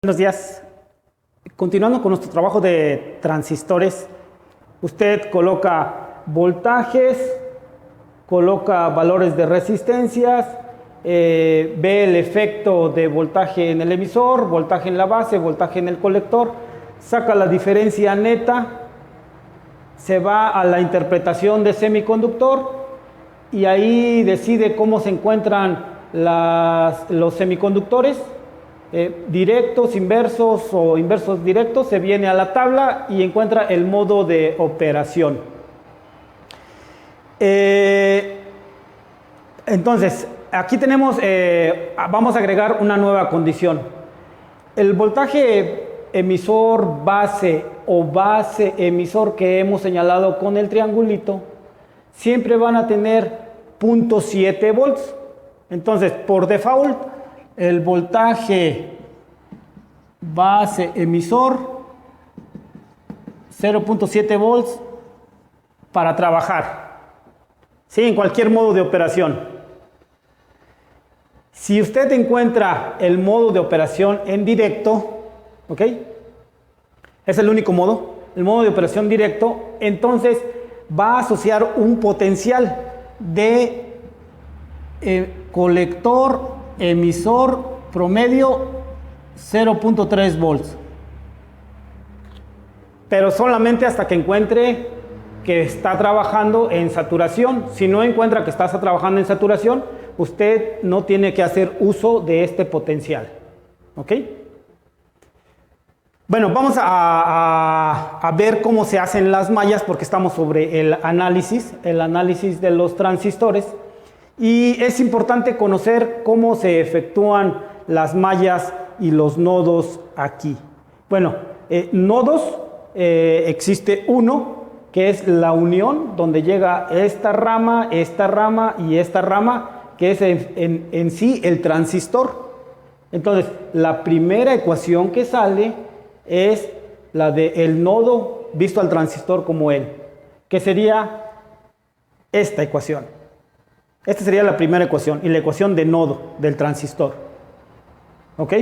Buenos días. Continuando con nuestro trabajo de transistores, usted coloca voltajes, coloca valores de resistencias, ve el efecto de voltaje en el emisor, voltaje en la base, voltaje en el colector, saca la diferencia neta, se va a la interpretación de semiconductor y ahí decide cómo se encuentran los semiconductores. Directos, inversos o inversos directos, se viene a la tabla y encuentra el modo de operación. Entonces, aquí tenemos, vamos a agregar una nueva condición. El voltaje emisor base o base emisor que hemos señalado con el triangulito, siempre van a tener 0.7 volts. Entonces, por default, el voltaje base emisor 0.7 volts para trabajar, ¿sí? En cualquier modo de operación. Si usted encuentra el modo de operación en directo, ¿ok? Es el único modo, el modo de operación directo, entonces va a asociar un potencial de colector emisor promedio 0.3 volts, pero solamente hasta que encuentre que está trabajando en saturación. Si no encuentra que está trabajando en saturación, usted no tiene que hacer uso de este potencial, ¿ok? Bueno, vamos a ver cómo se hacen las mallas, porque estamos sobre el análisis de los transistores. Y es importante conocer cómo se efectúan las mallas y los nodos aquí. Bueno, nodos, existe uno, que es la unión, donde llega esta rama y esta rama, que es en sí el transistor. Entonces, la primera ecuación que sale es la del nodo visto al transistor como él, que sería esta ecuación. Esta sería la primera ecuación y la ecuación de nodo del transistor. ¿Ok?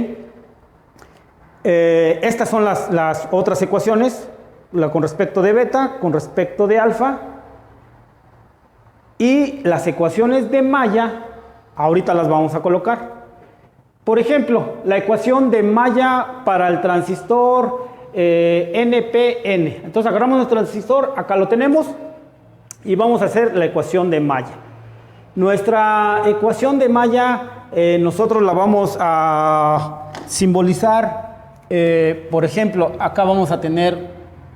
Estas son las otras ecuaciones, la con respecto de beta, con respecto de alfa. Y las ecuaciones de malla, ahorita las vamos a colocar. Por ejemplo, la ecuación de malla para el transistor NPN. Entonces agarramos nuestro transistor, acá lo tenemos, y vamos a hacer la ecuación de malla. Nuestra ecuación de malla, nosotros la vamos a simbolizar, por ejemplo, acá vamos a tener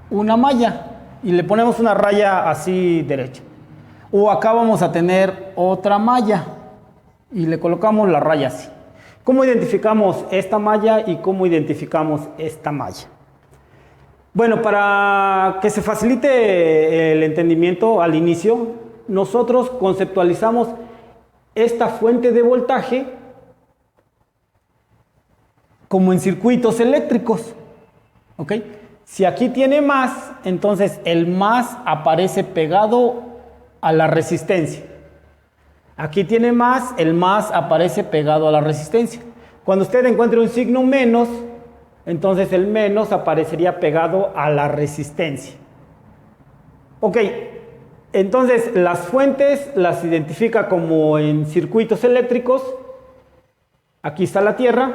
una malla y le ponemos una raya así derecha. O acá vamos a tener otra malla y le colocamos la raya así. ¿Cómo identificamos esta malla y cómo identificamos esta malla? Bueno, para que se facilite el entendimiento al inicio, nosotros conceptualizamos esta fuente de voltaje como en circuitos eléctricos. ¿Ok? Si aquí tiene más, entonces el más aparece pegado a la resistencia. Aquí tiene más, el más aparece pegado a la resistencia. Cuando usted encuentre un signo menos, entonces el menos aparecería pegado a la resistencia. Ok. Entonces, las fuentes las identifica como en circuitos eléctricos. Aquí está la Tierra,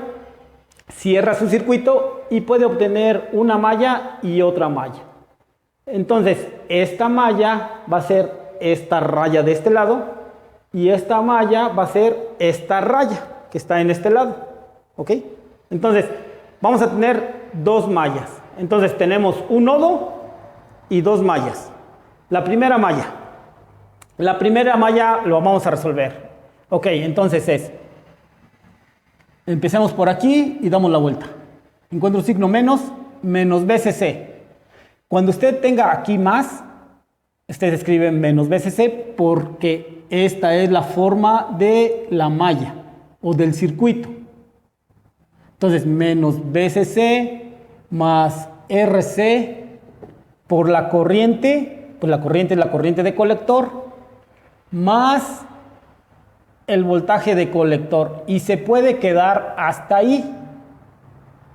cierra su circuito y puede obtener una malla y otra malla. Entonces, esta malla va a ser esta raya de este lado y esta malla va a ser esta raya que está en este lado. ¿Ok? Entonces, vamos a tener dos mallas. Entonces, tenemos un nodo y dos mallas. La primera malla lo vamos a resolver. Ok, entonces empecemos por aquí y damos la vuelta. Encuentro un signo menos BCC. Cuando usted tenga aquí más, usted escribe menos BCC porque esta es la forma de la malla o del circuito. Entonces, menos BCC más RC por la corriente. Pues la corriente es la corriente de colector, más el voltaje de colector. Y se puede quedar hasta ahí,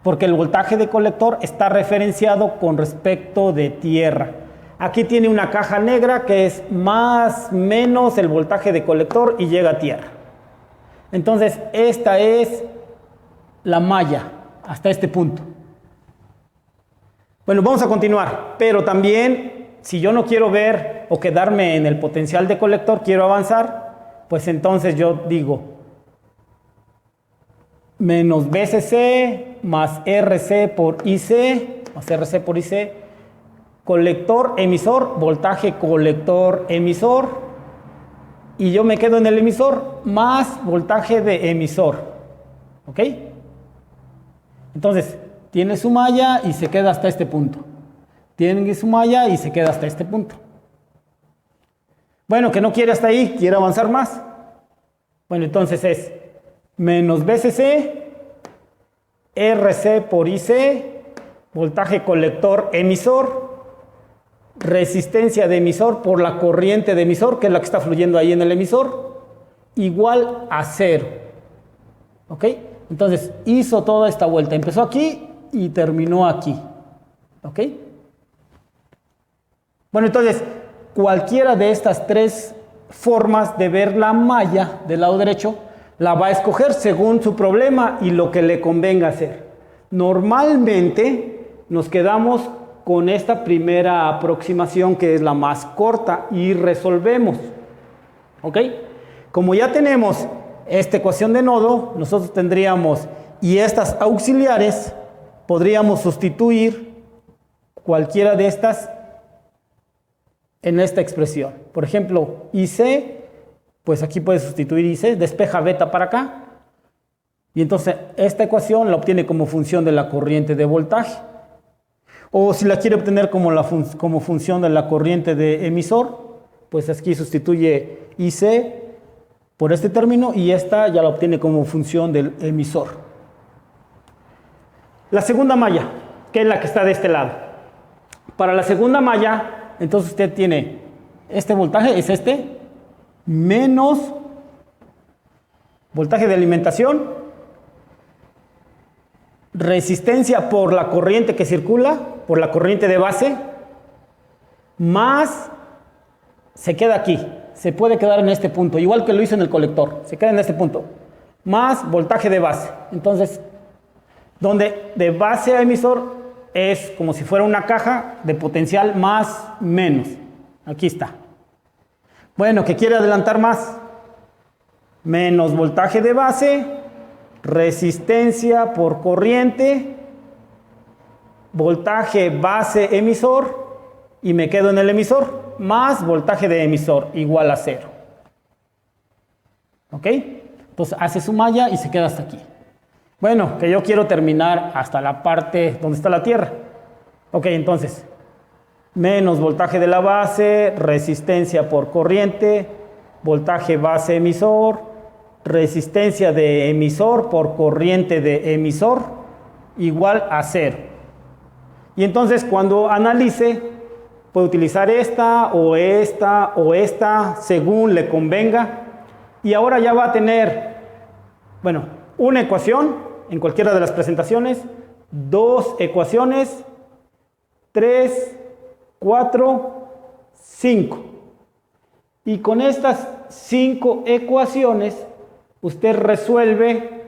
porque el voltaje de colector está referenciado con respecto de tierra. Aquí tiene una caja negra que es más menos el voltaje de colector y llega a tierra. Entonces, esta es la malla hasta este punto. Bueno, vamos a continuar, pero también si yo no quiero ver o quedarme en el potencial de colector, quiero avanzar, pues entonces yo digo menos BCC más RC por IC, más RC por IC, colector, emisor, voltaje colector, emisor, y yo me quedo en el emisor más voltaje de emisor, ¿ok? Entonces, tiene su malla y se queda hasta este punto. Tiene su malla y se queda hasta este punto. Bueno, que no quiere hasta ahí, quiere avanzar más. Bueno, entonces es menos BCC, RC por IC, voltaje colector emisor, resistencia de emisor por la corriente de emisor, que es la que está fluyendo ahí en el emisor, igual a 0. ¿Ok? Entonces hizo toda esta vuelta. Empezó aquí y terminó aquí. ¿Ok? Bueno, entonces cualquiera de estas tres formas de ver la malla del lado derecho la va a escoger según su problema y lo que le convenga hacer. Normalmente nos quedamos con esta primera aproximación, que es la más corta, y resolvemos. ¿Ok? Como ya tenemos esta ecuación de nodo, nosotros tendríamos, y estas auxiliares, podríamos sustituir cualquiera de estas en esta expresión. Por ejemplo, IC, pues aquí puede sustituir IC, despeja beta para acá, y entonces esta ecuación la obtiene como función de la corriente de voltaje. O si la quiere obtener como función de la corriente de emisor, pues aquí sustituye IC por este término y esta ya la obtiene como función del emisor. La segunda malla, que es la que está de este lado. Para la segunda malla, entonces usted tiene este voltaje, es este, menos voltaje de alimentación, resistencia por la corriente que circula, por la corriente de base, más se queda aquí, se puede quedar en este punto, igual que lo hizo en el colector, se queda en este punto, más voltaje de base. Entonces, donde de base a emisor es como si fuera una caja de potencial más menos. Aquí está. Bueno, ¿qué quiere adelantar más? Menos voltaje de base, resistencia por corriente, voltaje base emisor, y me quedo en el emisor, más voltaje de emisor, igual a 0. ¿Ok? Entonces hace su malla y se queda hasta aquí. Bueno, que yo quiero terminar hasta la parte donde está la tierra. Ok, entonces, menos voltaje de la base, resistencia por corriente, voltaje base emisor, resistencia de emisor por corriente de emisor, igual a 0. Y entonces cuando analice, puede utilizar esta o esta o esta, según le convenga. Y ahora ya va a tener, bueno, una ecuación en cualquiera de las presentaciones, dos ecuaciones, 3, 4, 5. Y con estas 5 ecuaciones, usted resuelve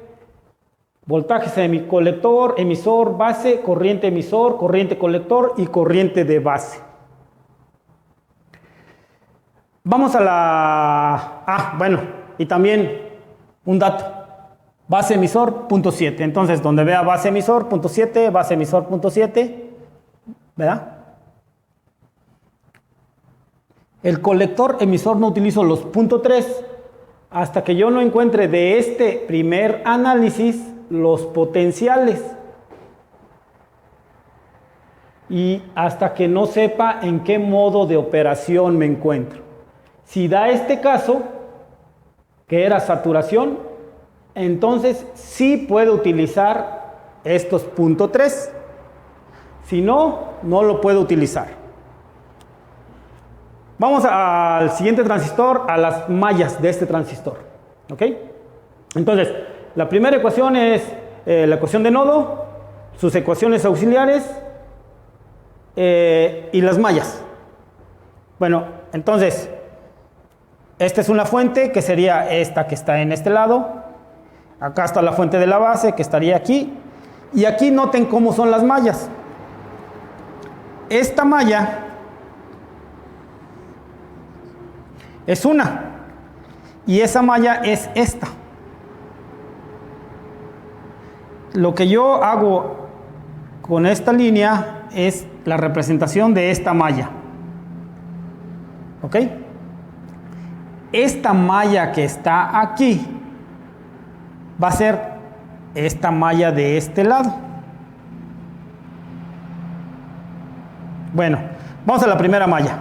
voltaje semicolector, emisor, base, corriente emisor, corriente colector y corriente de base. Vamos a la... bueno, y también un dato. Base emisor, punto 7. Entonces, donde vea base emisor, punto 7, base emisor, punto 7, ¿verdad? El colector emisor no utilizo los punto 3 hasta que yo no encuentre de este primer análisis los potenciales. Y hasta que no sepa en qué modo de operación me encuentro. Si da este caso, que era saturación, entonces sí puedo utilizar estos punto 3. Si no, no lo puedo utilizar. Vamos al siguiente transistor, a las mallas de este transistor. ¿Ok? Entonces, la primera ecuación es la ecuación de nodo. sus ecuaciones auxiliares y las mallas. Bueno, entonces, esta es una fuente que sería esta que está en este lado. Acá está la fuente de la base que estaría aquí. Y aquí noten cómo son las mallas. Esta malla es una. Y esa malla es esta. Lo que yo hago con esta línea es la representación de esta malla. ¿Ok? Esta malla que está aquí va a ser esta malla de este lado. Bueno, vamos a la primera malla.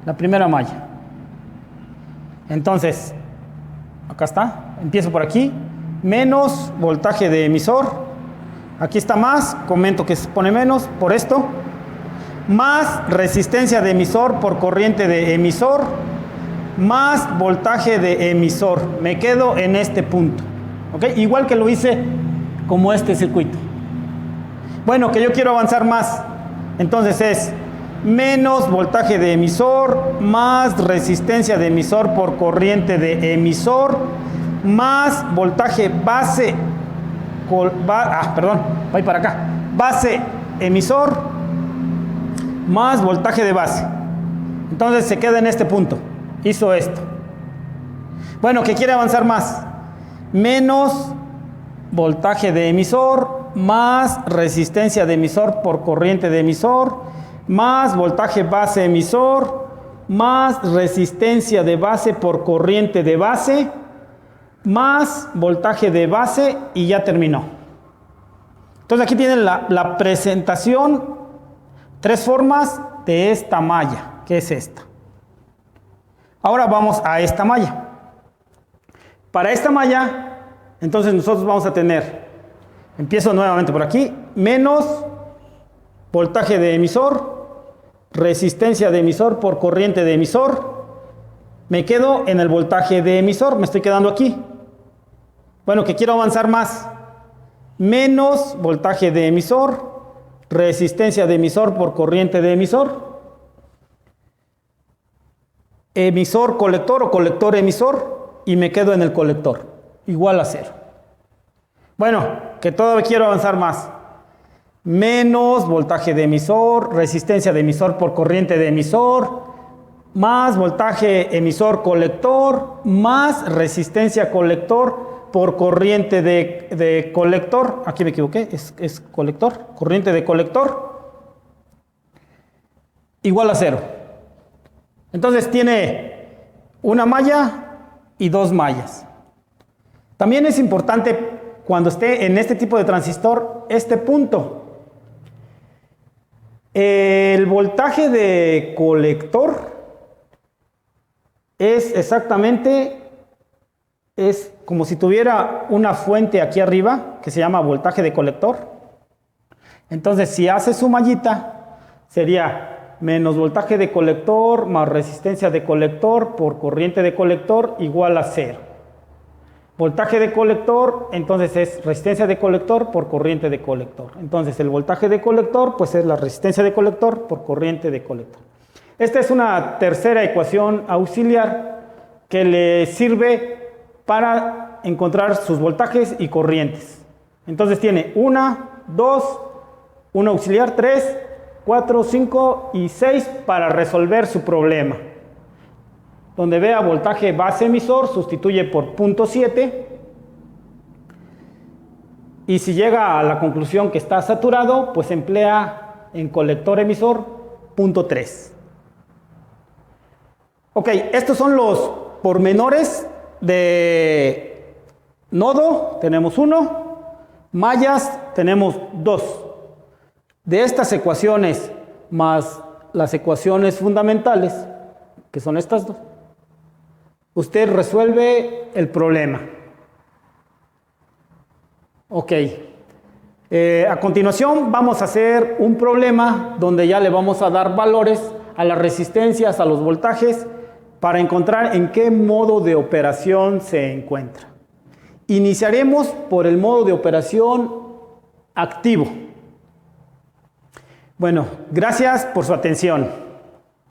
La primera malla. Entonces, acá está. Empiezo por aquí. Menos voltaje de emisor. Aquí está más. Comento que se pone menos por esto. Más resistencia de emisor por corriente de emisor. Más voltaje de emisor. Me quedo en este punto. ¿Ok? Igual que lo hice como este circuito. Bueno, que yo quiero avanzar más. Entonces es menos voltaje de emisor, más resistencia de emisor por corriente de emisor, más voltaje base, voy para acá, base emisor, más voltaje de base. Entonces se queda en este punto. Hizo esto. Bueno, que quiere avanzar más. Menos voltaje de emisor, más resistencia de emisor por corriente de emisor, más voltaje base emisor, más resistencia de base por corriente de base, más voltaje de base y ya terminó. Entonces aquí tienen la presentación, tres formas de esta malla, que es esta. Ahora vamos a esta malla. Para esta malla, entonces nosotros vamos a tener, empiezo nuevamente por aquí, menos voltaje de emisor, resistencia de emisor por corriente de emisor, me quedo en el voltaje de emisor, me estoy quedando aquí. Bueno, que quiero avanzar más, menos voltaje de emisor, resistencia de emisor por corriente de emisor, emisor colector o colector emisor, y me quedo en el colector, igual a 0. Bueno, que todavía quiero avanzar más. Menos voltaje de emisor, resistencia de emisor por corriente de emisor, más voltaje emisor colector, más resistencia colector por corriente de colector. Aquí me equivoqué, es colector, corriente de colector, igual a 0. Entonces tiene una malla y dos mallas. También es importante cuando esté en este tipo de transistor, este punto. El voltaje de colector es exactamente, es como si tuviera una fuente aquí arriba que se llama voltaje de colector. Entonces, si hace su mallita, sería menos voltaje de colector más resistencia de colector por corriente de colector igual a 0. Voltaje de colector, entonces es resistencia de colector por corriente de colector. Entonces el voltaje de colector, pues es la resistencia de colector por corriente de colector. Esta es una tercera ecuación auxiliar que le sirve para encontrar sus voltajes y corrientes. Entonces tiene 1, 2, 1 auxiliar, 3, 4, 5 y 6 para resolver su problema. Donde vea voltaje base emisor, sustituye por 0.7. Y si llega a la conclusión que está saturado, pues emplea en colector emisor 0.3. Ok, estos son los pormenores de nodo, tenemos 1, mallas, tenemos 2. De estas ecuaciones más las ecuaciones fundamentales, que son estas dos, usted resuelve el problema. Ok. A continuación vamos a hacer un problema donde ya le vamos a dar valores a las resistencias, a los voltajes, para encontrar en qué modo de operación se encuentra. Iniciaremos por el modo de operación activo. Bueno, gracias por su atención.